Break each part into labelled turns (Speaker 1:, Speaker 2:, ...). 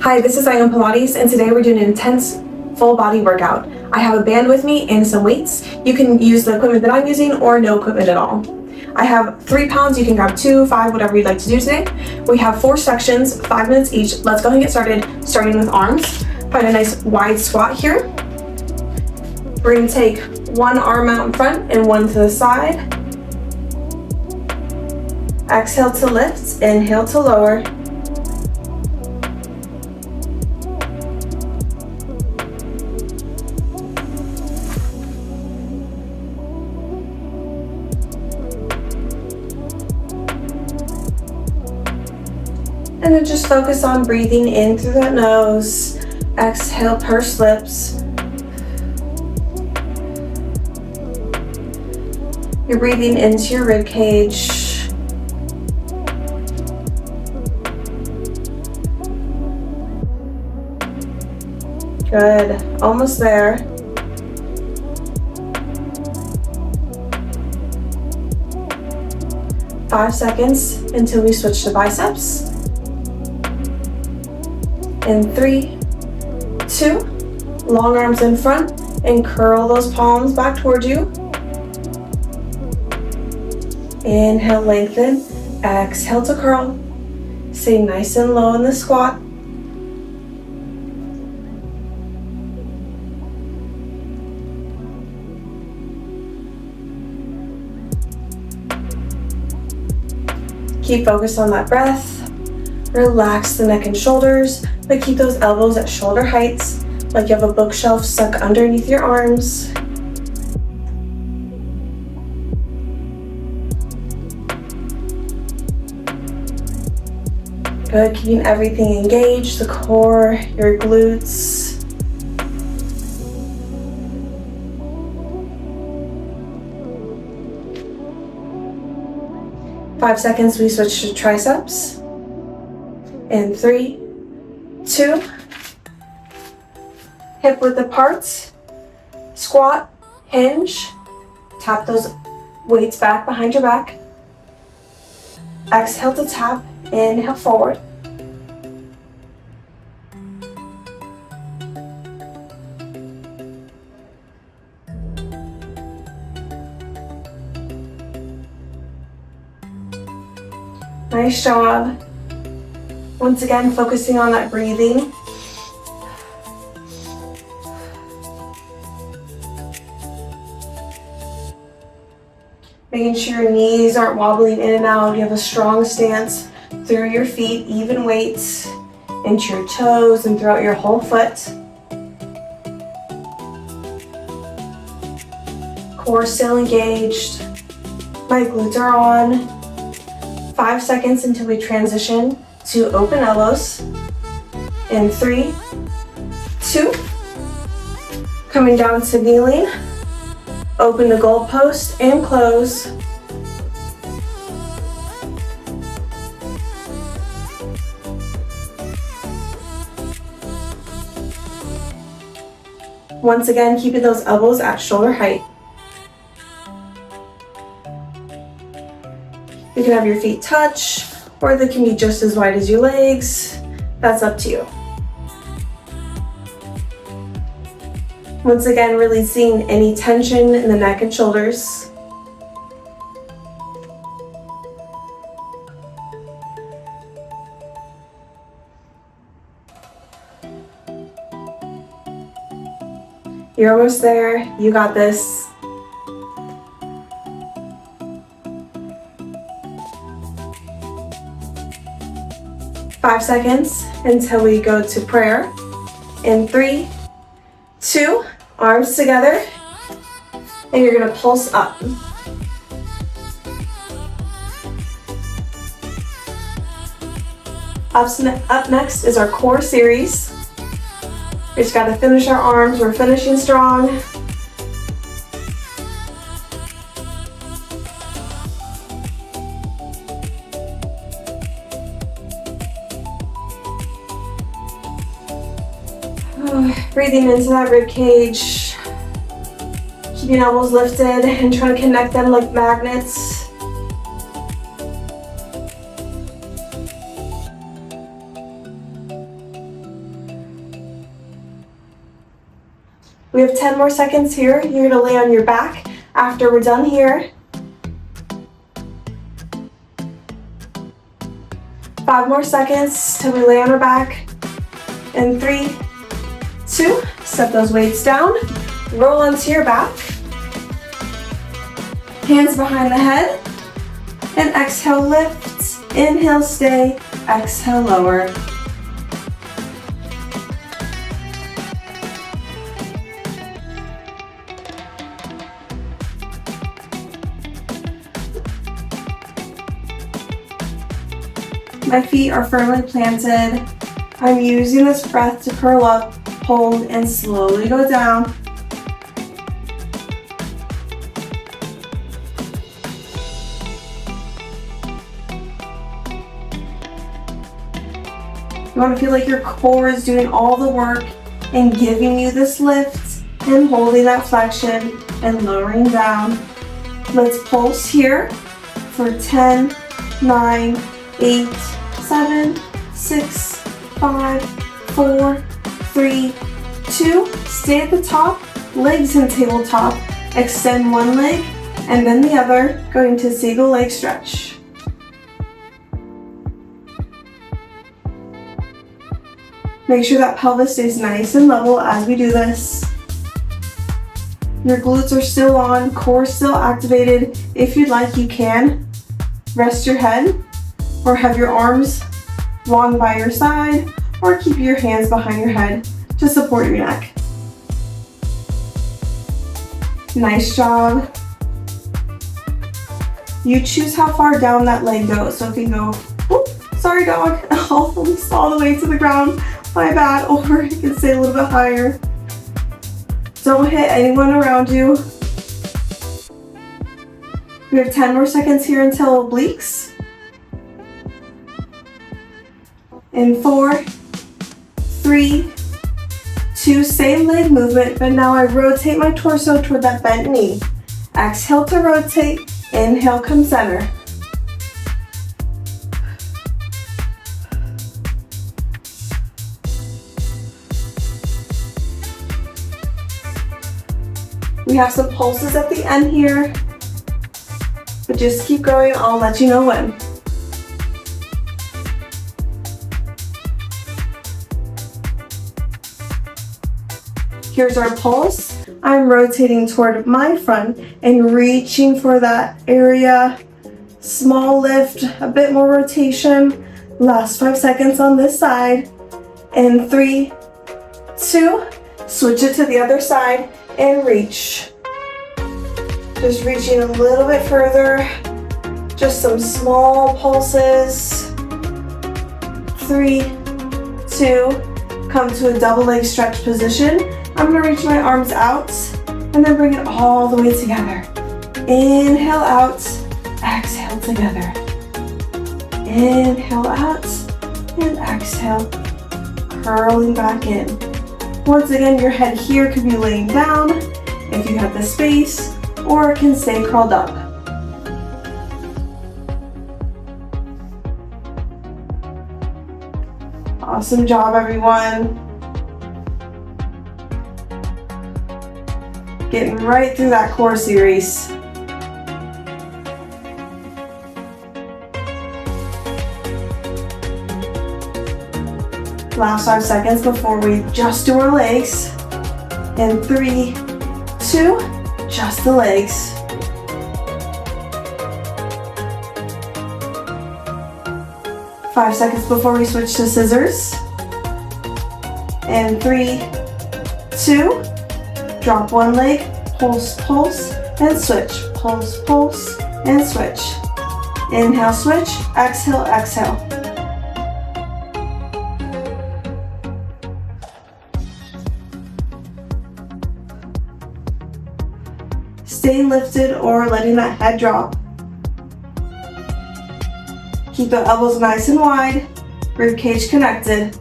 Speaker 1: Hi, this is Pilates, and today we're doing an intense full body workout. I have a band with me and some weights. You can use the equipment that I'm using or no equipment at all. I have 3 pounds, you can grab 2, 5, whatever you'd like to do today. We have 4 sections, 5 minutes each. Let's go ahead and get started, starting with arms. Find a nice wide squat here. We're gonna take one arm out in front and one to the side. Exhale to lift, inhale to lower. And then just focus on breathing in through that nose. Exhale, purse lips. You're breathing into your rib cage. Good, almost there. Five seconds until we switch to biceps. In 3, 2, long arms in front and curl those palms back towards you. Inhale, lengthen. Exhale to curl. Stay nice and low in the squat. Keep focused on that breath. Relax the neck and shoulders, but keep those elbows at shoulder heights, like you have a bookshelf stuck underneath your arms. Good, keeping everything engaged, the core, your glutes. Five seconds, we switch to triceps. In 3, 2, hip width apart, squat, hinge, tap those weights back behind your back. Exhale to tap, inhale forward. Nice job. Once again, focusing on that breathing. Making sure your knees aren't wobbling in and out. You have a strong stance through your feet, even weights into your toes and throughout your whole foot. Core still engaged. My glutes are on. 5 seconds until we transition to open elbows. In 3, 2, coming down to kneeling, open the goalpost and close. Once again, keeping those elbows at shoulder height. You can have your feet touch, or they can be just as wide as your legs. That's up to you. Once again, releasing any tension in the neck and shoulders. You're almost there. You got this. Five seconds until we go to prayer. In 3, 2, arms together, and you're gonna pulse up. Up next is our core series. We just gotta finish our arms. We're finishing strong. Breathing into that rib cage, keeping elbows lifted and trying to connect them like magnets. We have 10 more seconds here. You're gonna lay on your back after we're done here. 5 more seconds till we lay on our back. And 3, 2, set those weights down. Roll onto your back. Hands behind the head. And exhale, lift. Inhale, stay. Exhale, lower. My feet are firmly planted. I'm using this breath to curl up, hold, and slowly go down. You want to feel like your core is doing all the work and giving you this lift and holding that flexion and lowering down. Let's pulse here for 10, 9, 8, 7, 6, 5, 4, 3, 2. Stay at the top, legs in tabletop. Extend one leg and then the other, going to single leg stretch. Make sure that pelvis stays nice and level as we do this. Your glutes are still on, core still activated. If you'd like, you can rest your head or have your arms long by your side or keep your hands behind your head to support your neck. Nice job. You choose how far down that leg goes. So if you go, oops, sorry dog, almost all the way to the ground, my bad, or you can stay a little bit higher. Don't hit anyone around you. We have 10 more seconds here until obliques. In 4, 3, 2, same leg movement, but now I rotate my torso toward that bent knee. Exhale to rotate, inhale, come center. We have some pulses at the end here, but just keep going, I'll let you know when. Here's our pulse. I'm rotating toward my front and reaching for that area. Small lift, a bit more rotation. Last 5 seconds on this side. In 3, 2, switch it to the other side and reach. Just reaching a little bit further. Just some small pulses. 3, 2, come to a double leg stretch position. I'm gonna reach my arms out and then bring it all the way together. Inhale out, exhale together. Inhale out and exhale, curling back in. Once again, your head here could be laying down if you have the space, or it can stay curled up. Awesome job, everyone. Getting right through that core series. Last 5 seconds before we just do our legs. In 3, 2, just the legs. Five seconds before we switch to scissors. In 3, 2, drop one leg, pulse, pulse, and switch. Pulse, pulse, and switch. Inhale, switch, exhale, exhale. Stay lifted or letting that head drop. Keep the elbows nice and wide, rib cage connected.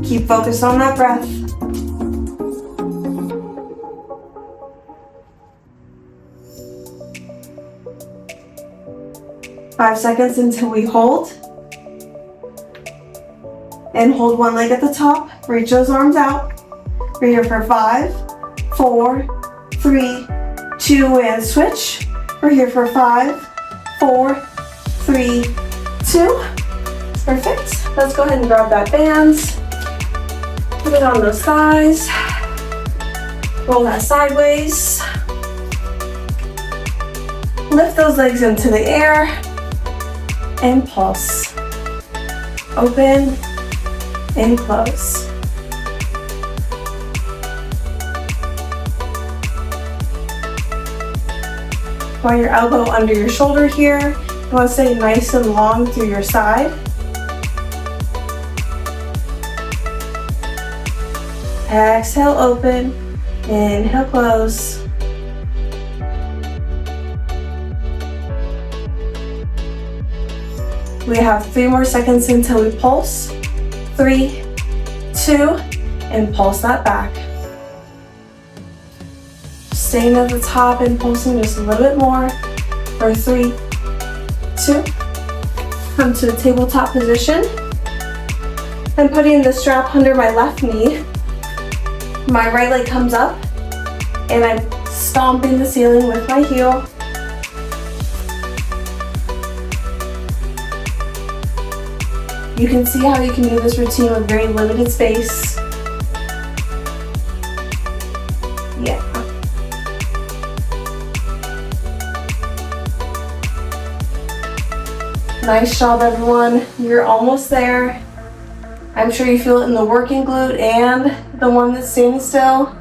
Speaker 1: Keep focused on that breath. 5 seconds until we hold. And hold one leg at the top. Reach those arms out. We're here for 5, 4, 3, 2, and switch. We're here for 5, 4, 3, 2. Perfect. Let's go ahead and grab that band. Put it on those thighs. Roll that sideways. Lift those legs into the air and pulse. Open and close. Point your elbow under your shoulder here. You want to stay nice and long through your side. Exhale, open. Inhale, close. We have 3 more seconds until we pulse. 3, 2, and pulse that back. Staying at the top and pulsing just a little bit more. For 3, 2. Come to a tabletop position. I'm putting the strap under my left knee. My right leg comes up and I'm stomping the ceiling with my heel. You can see how you can do this routine with very limited space. Yeah. Nice job, everyone. You're almost there. I'm sure you feel it in the working glute and the one that's standing still.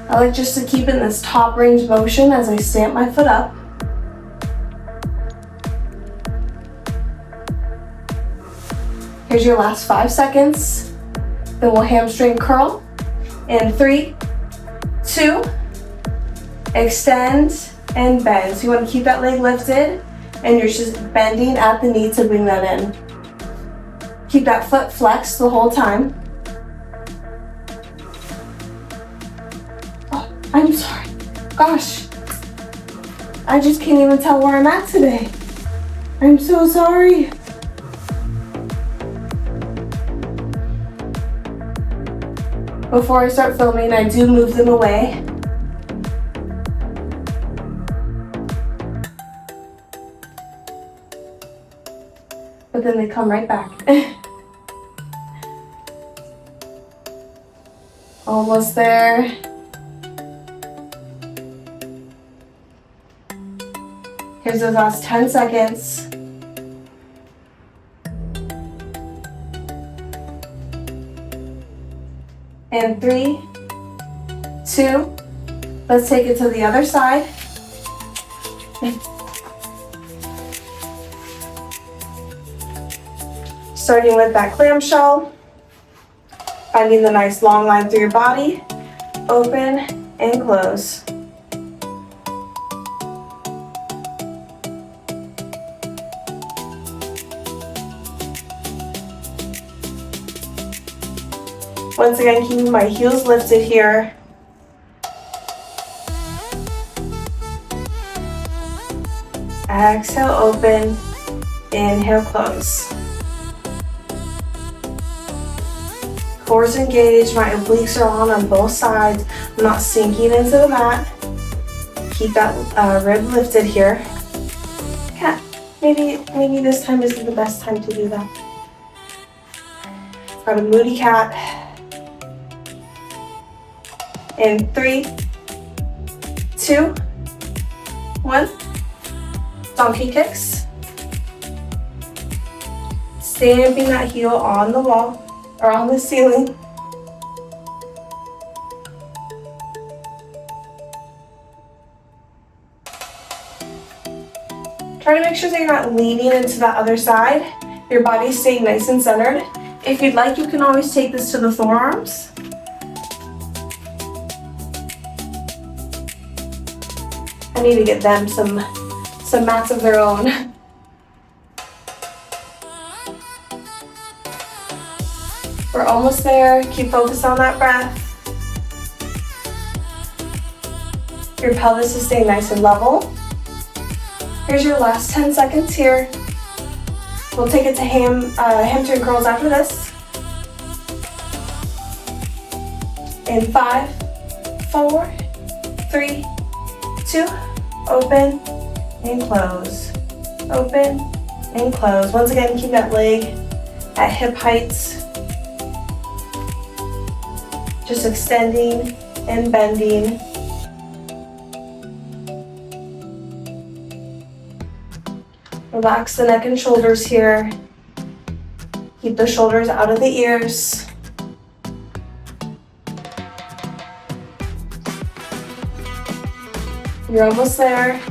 Speaker 1: I like just to keep in this top range motion as I stamp my foot up. Here's your last 5 seconds. Then we'll hamstring curl. In 3, 2, extend and bend. So you want to keep that leg lifted and you're just bending at the knee to bring that in. Keep that foot flexed the whole time. Oh, I'm sorry. Gosh, I just can't even tell where I'm at today. I'm so sorry. Before I start filming, I do move them away. But then they come right back. Almost there. Here's the last 10 seconds. And 3, 2, let's take it to the other side. Starting with that clamshell, finding the nice long line through your body, open and close. Once again, keeping my heels lifted here. Exhale, open, inhale, close. Cores engaged, my obliques are on both sides. I'm not sinking into the mat. Keep that rib lifted here. Cat, maybe this time isn't the best time to do that. Got a moody cat. In 3, 2, 1. Donkey kicks. Stamping that heel on the wall or on the ceiling. Try to make sure that you're not leaning into that other side. Your body's staying nice and centered. If you'd like, you can always take this to the forearms. I need to get them some mats of their own. We're almost there. Keep focused on that breath. Your pelvis is staying nice and level. Here's your last 10 seconds here. We'll take it to hamstring curls after this. In 5, 4, 3, 2, open and close. Open and close. Once again, keep that leg at hip heights. Just extending and bending. Relax the neck and shoulders here. Keep the shoulders out of the ears. You're almost there.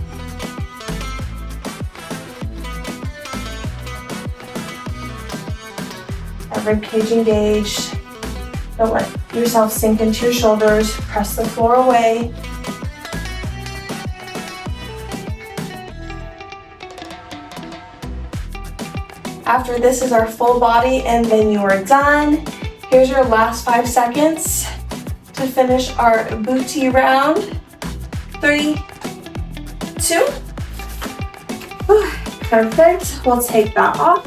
Speaker 1: That rib cage engaged. Don't let yourself sink into your shoulders. Press the floor away. After this is our full body, and then you are done. Here's your last 5 seconds to finish our booty round. 3, 2. Perfect. We'll take that off.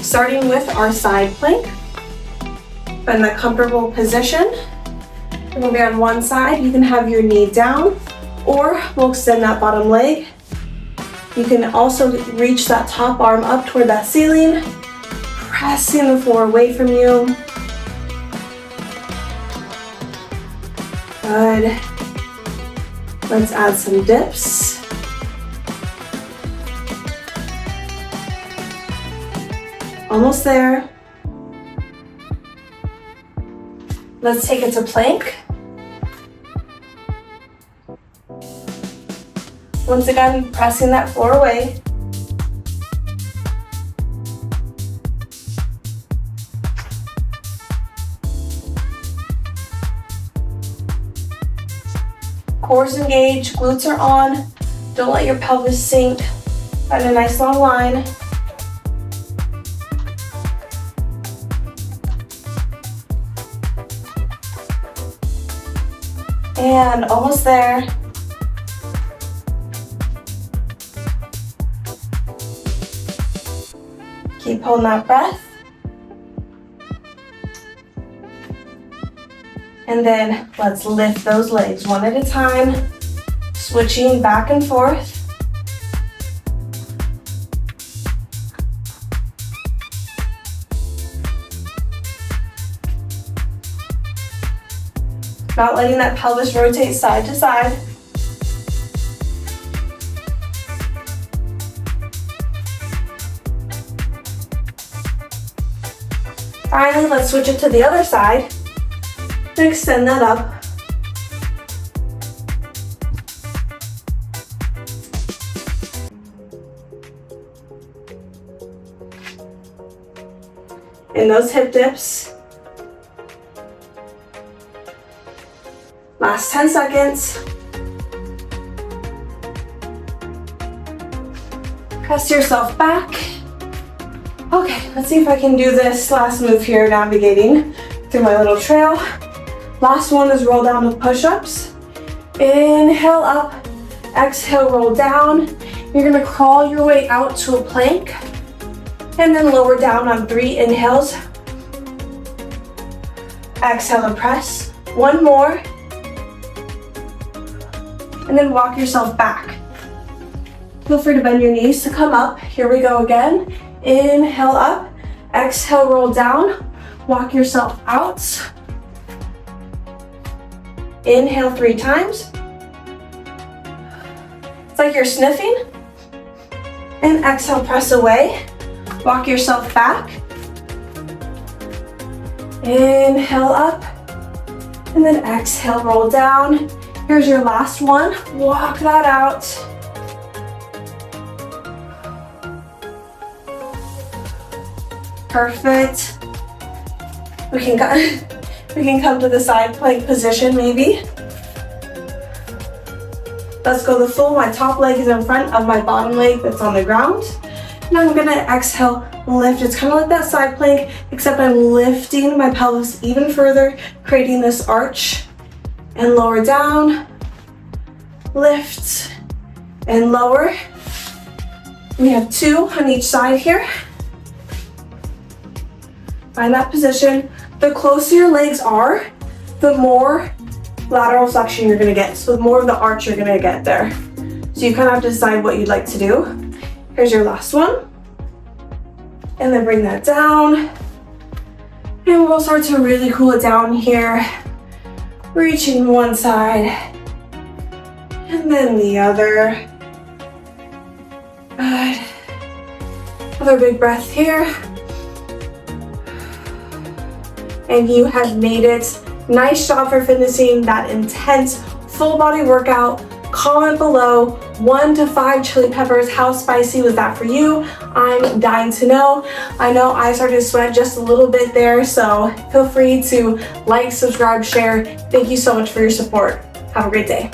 Speaker 1: Starting with our side plank. In that comfortable position. We're gonna be on one side. You can have your knee down, or we'll extend that bottom leg. You can also reach that top arm up toward that ceiling, pressing the floor away from you. Good. Let's add some dips. Almost there. Let's take it to plank. Once again, pressing that floor away. Core's engaged, glutes are on. Don't let your pelvis sink. Find a nice long line. And almost there. Keep holding that breath. And then let's lift those legs one at a time, switching back and forth. Not letting that pelvis rotate side to side. Finally, let's switch it to the other side and extend that up. In those hip dips. Last 10 seconds. Press yourself back. Okay, let's see if I can do this last move here, navigating through my little trail. Last one is roll down with push-ups. Inhale up, exhale, roll down. You're gonna crawl your way out to a plank, and then lower down on 3 inhales. Exhale and press. One more. And then walk yourself back. Feel free to bend your knees to come up. Here we go again. Inhale up, exhale, roll down, walk yourself out. Inhale 3 times. It's like you're sniffing. And exhale, press away. Walk yourself back. Inhale up, and then exhale, roll down. Here's your last one. Walk that out. Perfect. We can come to the side plank position maybe. Let's go the full. My top leg is in front of my bottom leg that's on the ground. Now I'm gonna exhale, lift. It's kind of like that side plank, except I'm lifting my pelvis even further, creating this arch. And lower down. lift, and lower. We have 2 on each side here. Find that position. The closer your legs are, the more lateral flexion you're gonna get. So the more of the arch you're gonna get there. So you kind of have to decide what you'd like to do. Here's your last one. And then bring that down. And we'll start to really cool it down here. Reaching one side and then the other. Good. Another big breath here. And you have made it. Nice job for finishing that intense full body workout. Comment below 1 to 5 chili peppers. How spicy was that for you? I'm dying to know. I know I started to sweat just a little bit there, so feel free to like, subscribe, share. Thank you so much for your support. Have a great day.